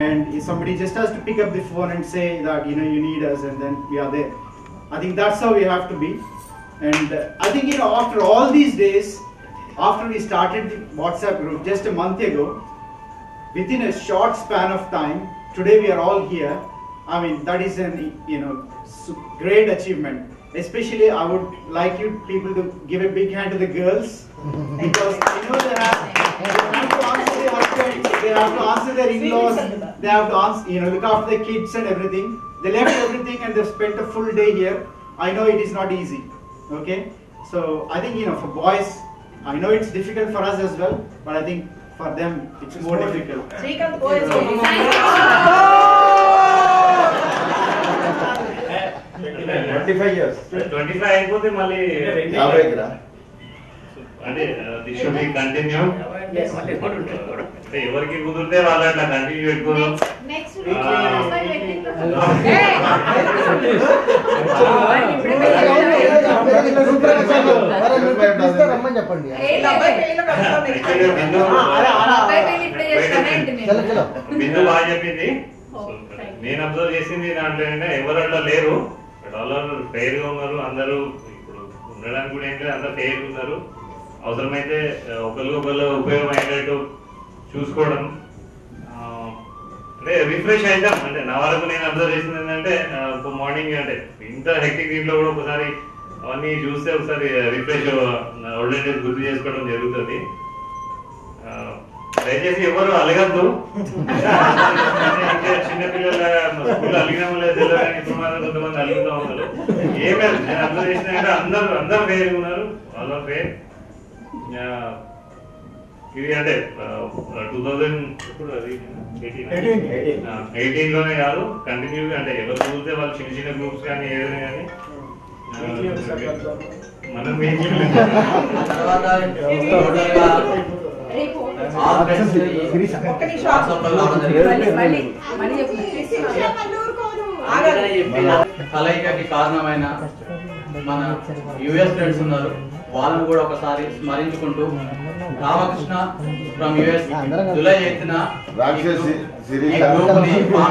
and if somebody just has to pick up the phone and say that you need us, and then we are there. I think that's how we have to be. And I think after all these days, after we started the WhatsApp group just a month ago, within a short span of time, today we are all here. I mean, that is an great achievement. Especially, I would like you people to give a big hand to the girls, because they have to answer their husbands, they have to answer their in-laws, they have to answer, look after the kids and everything. They left everything and they spent a full day here. I know it is not easy. Okay, so I think for boys, I know it's difficult for us as well, but I think for them it's more difficult. Srikanth, go ahead. 25 years. 25 అయిపోతే మళ్ళీ 50 రా. అంటే this should be continue. ఎవరికి కుదిరితే వాళ్ళు అట్లా continue పెట్టుకోరు. Next week బిందు బాగా చెప్పింది. నేను అబ్జర్వ్ చేసింది దాంట్లో ఏంటంటే ఎవరు అట్లా లేరు, వాళ్ళు ఫెయిర్ గా ఉన్నారు. అందరూ ఇప్పుడు ఉండడానికి కూడా ఏంటంటే అందరూ ఫెయిర్ ఉన్నారు. అవసరమైతే ఒకళ్ళు ఉపయోగం అయ్యేటట్టు చూసుకోవడం, అంటే రిఫ్రెష్ అవుతాం. అంటే నా వరకు నేను అబ్జర్వ్ చేసింది ఏంటంటే మార్నింగ్ అంటే ఇంత హెక్టిక్ దీంట్లో కూడా ఒకసారి అవన్నీ చూస్తే ఒకసారి రిఫ్రెష్ ఓల్డ్ డేస్ గుర్తు చేసుకోవడం జరుగుతుంది. దయచేసి ఎవరు అలగద్దు. చిన్నపిల్లల స్కూల్ అలిగినామో లేదు తెలియదు, కానీ ఇప్పుడు మాత్రం కొంతమంది అలుగుతూ ఉన్నారు. ఏమే నేను అబ్జర్వ్ చేసినా అందరూ ఫెయిర్ ఉన్నారు. వాళ్ళ ఫెయిర్ ఇది అంటే 2018 లోనే కాదు, కంటిన్యూగా అంటే ఎవరు చూస్తే వాళ్ళు చిన్న చిన్న గ్రూప్స్ కానీ ఏదైనా కానీ మనం ఏం కలయికకి కారణమైన మన యుఎస్ ఫ్రెండ్స్ ఉన్నారు, వాళ్ళని కూడా ఒకసారి స్మరించుకుంటూ రామకృష్ణ ఫ్రమ్ యుఎస్ జూలై 8న ఫామ్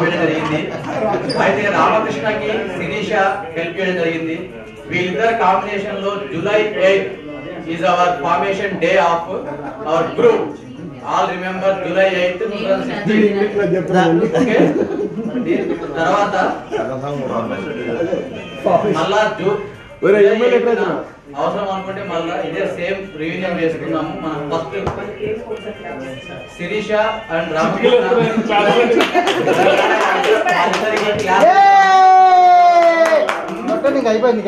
చేయడం జరిగింది. అయితే రామకృష్ణకి శిరీష హెల్ప్ చేయడం జరిగింది. వీళ్ళిద్దరు కాంబినేషన్ లో July 8 is our formation day of our group. All remember July 8, 2016. తర్వాత మళ్ళా అవసరం అనుకుంటే మళ్ళా ఇదే సేమ్ రియూనియన్ చేసుకున్నాము. మనం ఫస్ట్ శిరీష అండ్ రామకృష్ణ అయిపోయింది.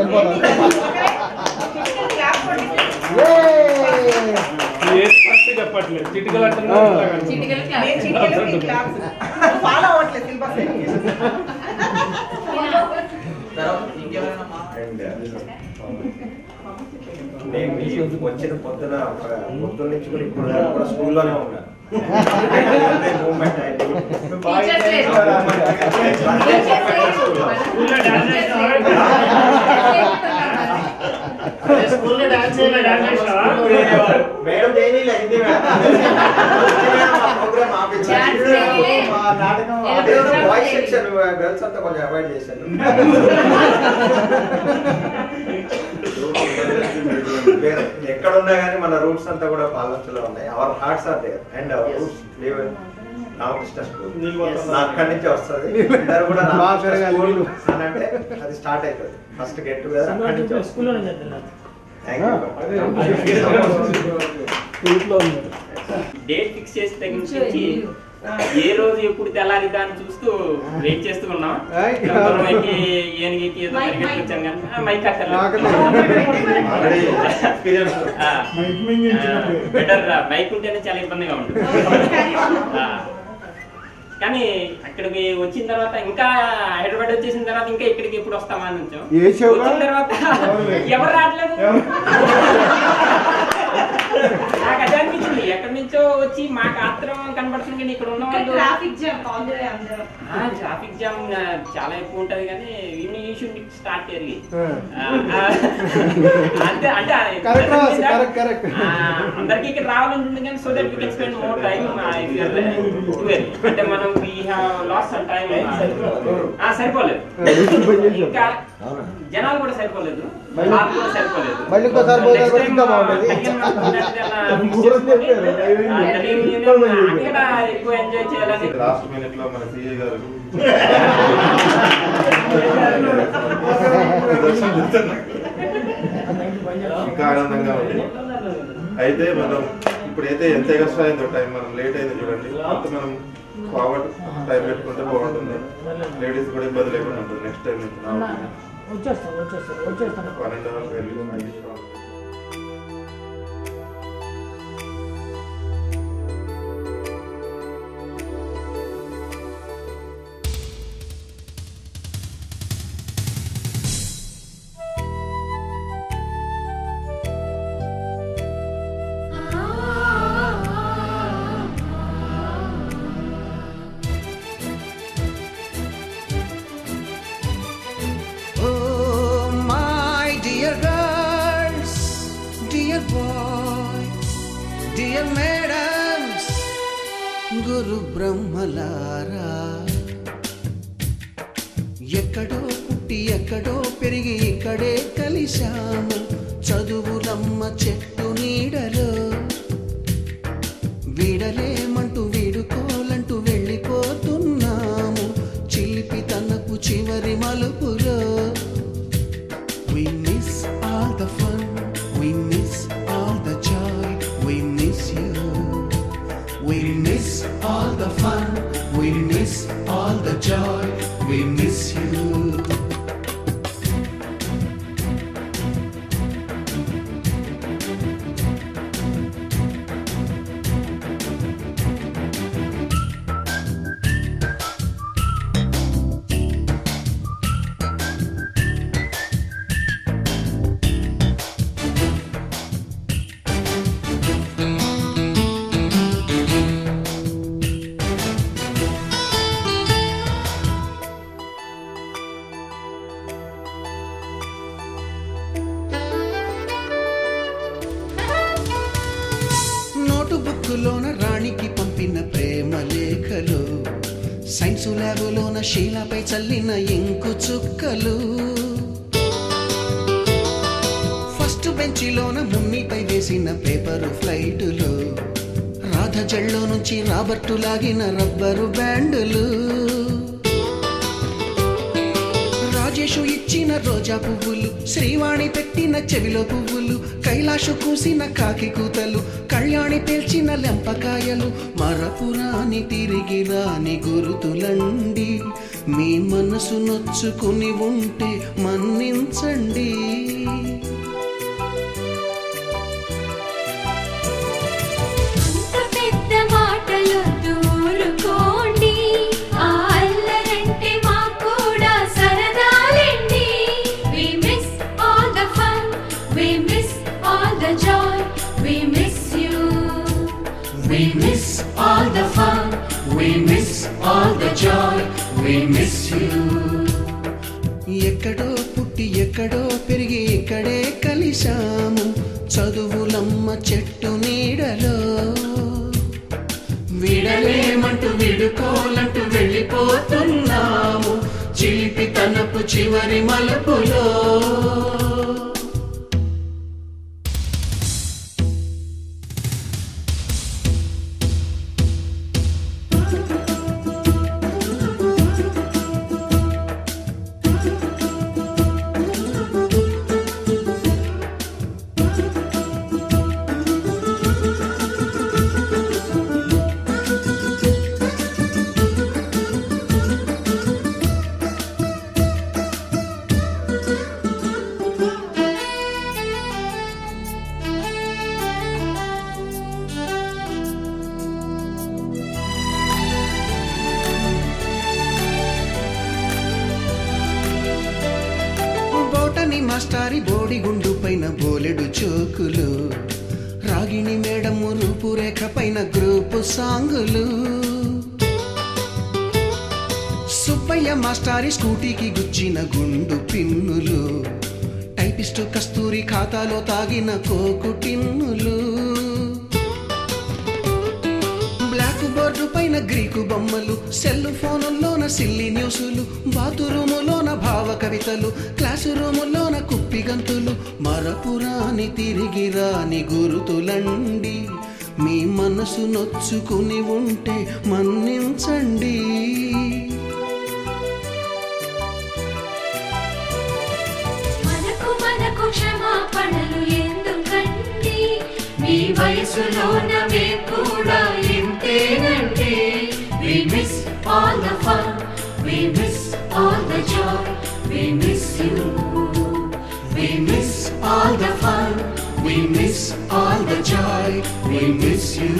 చెప్పట్లేదు చిటికలు ఫాలో అవ్వట్లేదు నేను వచ్చిన పొద్దున నుంచి కూడా ఇప్పుడు కూడా స్కూల్లోనే ఉన్నా. మేడం చేయలేదు, హిందీ బాయ్స్ సెక్షన్ గర్ల్స్ అంతా కొంచెం అవాయిడ్ చేశాను. ఎక్కడున్నా కానీ మన రూట్స్ అంతా కూడా పాలనలో ఉన్నాయి. Our hearts are there and our roots live in Ramakrishna school. అక్కడి నుంచి వస్తుంది అందరూ కూడా స్కూల్ అంటే అది స్టార్ట్ అవుతుంది. ఫస్ట్ గెట్ టుగెదర్ అక్కడి నుంచి వస్తుంది. డేట్ ఫిక్స్ చేసి దగ్గర నుంచి ఏ రోజు ఎప్పుడు తెల్లారి దాన్ని చూస్తూ వెయిట్ చేస్తూ ఉన్నాం. ఏనుగుకి ఏదో వచ్చాను కానీ మైక్ బెటర్ మైక్ ఉంటేనే చాలా ఇబ్బందిగా ఉంటుంది. కానీ అక్కడికి వచ్చిన తర్వాత ఇంకా హైదరాబాద్ వచ్చేసిన తర్వాత ఇంకా ఇక్కడికి ఎప్పుడు వస్తామా అని వచ్చాం. వచ్చిన తర్వాత ఎవరు రావట్లేదు. నాకు అదే అనిపించింది, ఎక్కడి నుంచో వచ్చి మాకు ఆత్రం కనబడుతుంది కానీ ఇక్కడ ఉన్న వాళ్ళు ట్రాఫిక్ జామ్ అందరూ ట్రాఫిక్ జామ్ చాలా ఎక్కువ ఉంటది కానీ యూ షుడ్ స్టార్ట్ ఎర్లీ అంటే అందరికి ఇక్కడ రావాలంటుంది కానీ so that we can spend more time అంటే మనం we have lost some time సరిపోలేదు ఇంకా జనాలు కూడా సరిపోలేదు వాళ్ళు కూడా సరిపోలేదు ఎక్కువ ఎంజాయ్ చేయాలని లాస్ట్ మినిట్ లో మన సిఏ గారు ఇంకా ఆనందంగా ఉంది. అయితే మనం ఇప్పుడైతే ఎంత ఎక్స్ట్రా అయిందో టైం, మనం లేట్ అయింది చూడండి, అంత మనం ఫార్వర్డ్ టైం పెట్టుకుంటే బాగుంటుంది. లేడీస్ కూడా ఇబ్బంది లేకుండా ఉంటుంది. నెక్స్ట్ టైం నుంచి 1.5 hours వెళ్ళి గురు బ్రహ్మలారా, ఎక్కడో పుట్టి ఎక్కడో పెరిగి ఇక్కడే కలిశాము. చదువులమ్మ చెట్టు నీడలో వీడలేమంటూ వీడుకోలంటూ వెళ్ళిపోతున్నాము. చిలిపి తనపు చివరి మలుపులో we miss all the fun, we miss all the joy, we miss you. We miss all the fun, we miss all the joy, we miss you. బుక్కులోన రాణికి పంపిన ప్రేమ లేఖలు, సైన్సు ల్యాబులోన శీలపై చల్లిన ఇంకు చుక్కలు, ఫస్ట్ బెంచిలోన మున్నిపై వేసిన పేపరు ఫ్లైటులు, రాధ జల్లో నుంచి రాబర్టు లాగిన rubber బ్యాండులు, Rajesh ఇచ్చిన రోజా పువ్వులు, శ్రీవాణి పెట్టిన చెవిలో పువ్వులు, కైలాషు కూసిన కాకి కూతలు, కళ్యాణి పేల్చిన లెంపకాయలు, మరపురాని తిరిగి రాని గురుతులండి. మీ మనసు నొచ్చుకుని ఉంటే మన్నించండి. We miss all the fun, we miss all the joy, we miss you. ఎక్కడో పుట్టి ఎక్కడో పెరిగి ఇక్కడే కలిశాము. చదువులమ్మ చెట్టు నీడలో వీడలేమంటూ వీడుకోలంటూ వెళ్ళిపోతున్నాము. చిలిపి తనపు చివరి మలుపులో మాస్టారి బోడిగుండు పైన బోలెడు చోకులు, రాగిణి మేడము రూపురేఖ పైన గ్రూపు సాంగులు, సుబ్బయ్య మాస్టారి స్కూటీకి గుచ్చిన గుండు పిన్నులు, టైపిస్టు కస్తూరి ఖాతాలో తాగిన కోకు టిన్నులు, బ్లాక్ బోర్డు పైన గ్రీకు బొమ్మలు, సెల్ ఫోనుల్లోన సిల్లి న్యూసులు, బాతురూములోన భావ కవితలు, క్లాసు రూములోన కుప్పి గంతులు, మరపురాని తిరిగి రాని గురుతులండి. మీ మనసు నొచ్చుకుని ఉంటే మన్నించండి. మనకు క్షమాపణలు ఎందుకండి, మీ వయసులోన మేము కూడా ఇంతేనండి. We miss all the fun, we miss all the joy, we miss you. We miss all the fun, we miss all the joy, we miss you.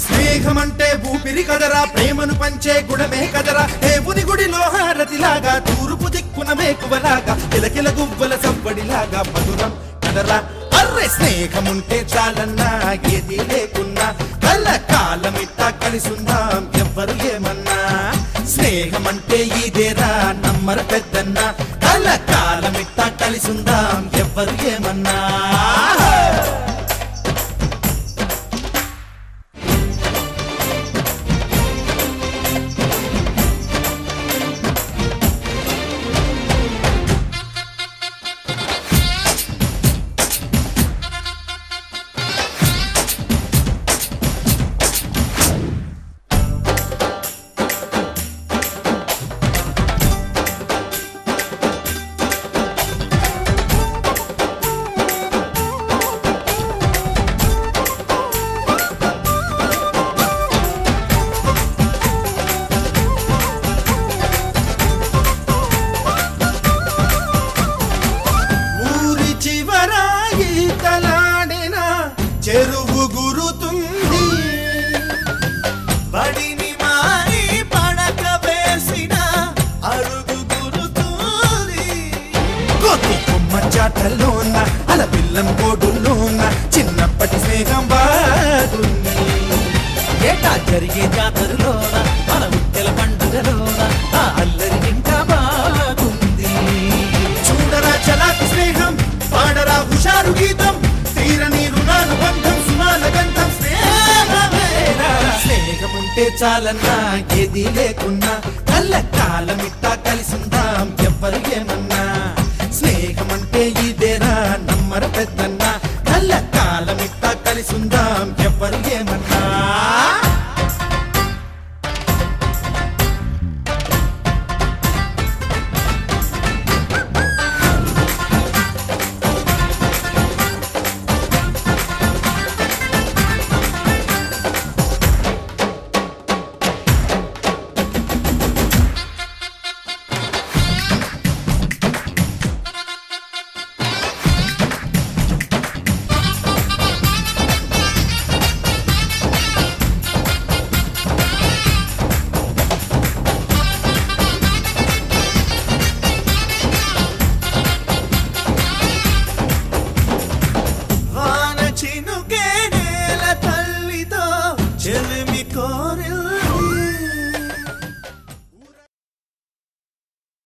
స్నేహమంటే ఊపిరి కదరా, ప్రేమను పంచే గుణమే కదరా, దేవుని గుడిలో హారతిలాగా, తూర్పు దిక్కున మేకువలాగా, కిలకిల గువ్వల సవ్వడిలాగా మధురం కదరా. అర్రే స్నేహముంటే చాలన్నా ఏది లేకున్నా, కళ్ళ కాలమిట్టా కలిసుందాం ఎవ్వరు ఏమన్నా. స్నేహమంటే ఇదేరా నమ్మర పెద్దన్న, కళ్ళ కాలమిట్టా కలిసుందాం ఎవ్వరు ఏమన్నా. చెరువు గురుతుంది, బడిని మారి పడక వేసిన అడుగు గురుతుంది. కోతి కొమ్మ చాటల్లోన అలపిల్లం కోడుల్లోన చిన్నప్పటి స్నేహం బాగుంది. ఏటా జరిగే జాతరలోన మన ఉత్తెల పండుగలోన ఆ అల్లరి ఇంకా బాగుంది. చూడరా చలాకు స్నేహం, పాడరా హుషారు గీతం, తీరని రుణానుబంధం సుమాల గంధం స్నేహమేరా. స్నేహముంటే చాలన్నా ఏది లేకున్నా, కళ్ళ కాలమిట్టా కలిసుందాం